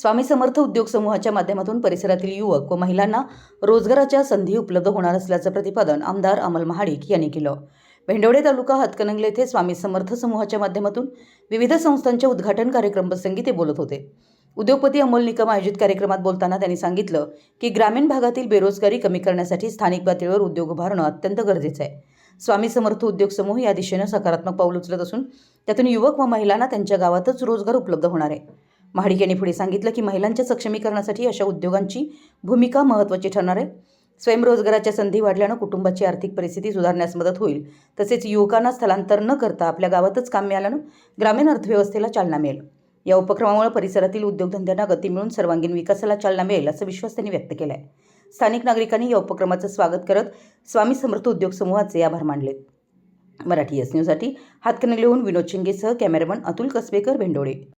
स्वामी समर्थ उद्योग समूहाच्या माध्यमातून परिसरातील युवक व महिलांना रोजगाराच्या संधी उपलब्ध होणार असल्याचं प्रतिपादन आमदार अमल महाडिक यांनी केलं। भेंडवडे तालुका हातकणंगले येथे स्वामी समर्थ समूहाच्या माध्यमातून विविध संस्थांच्या उद्घाटन कार्यक्रम प्रसंगी ते बोलत होते। उद्योगपती अमोल निकम आयोजित कार्यक्रमात बोलताना त्यांनी सांगितलं की ग्रामीण भागातील बेरोजगारी कमी करण्यासाठी स्थानिक पातळीवर उद्योग उभारणं अत्यंत गरजेचं आहे। स्वामी समर्थ उद्योग समूह या दिशेने सकारात्मक पाऊल उचलत असून त्यातून युवक व महिलांना त्यांच्या गावातच रोजगार उपलब्ध होणार आहे। महाडिक यांनी पुढे सांगितलं की महिलांच्या सक्षमीकरणासाठी अशा उद्योगांची भूमिका महत्त्वाची ठरणार आहे। स्वयंरोजगाराच्या संधी वाढल्याने कुटुंबाची आर्थिक परिस्थिती सुधारण्यास मदत होईल। तसेच युवकांना स्थलांतर न करता आपल्या गावातच काम मिळाल्याने ग्रामीण अर्थव्यवस्थेला चालना मिळेल। या उपक्रमामुळे परिसरातील उद्योगधंद्यांना गती मिळून सर्वांगीण विकासाला चालना मिळेल असा विश्वास त्यांनी व्यक्त केला आहे। स्थानिक नागरिकांनी या उपक्रमाचं स्वागत करत स्वामी समर्थ उद्योग समूहाचे आभार मानले। मराठी एस न्यूजसाठी हातकणंगलेहून विनोद शिंगेसह कॅमेरामन अतुल कसबेकर, भेंडवडे।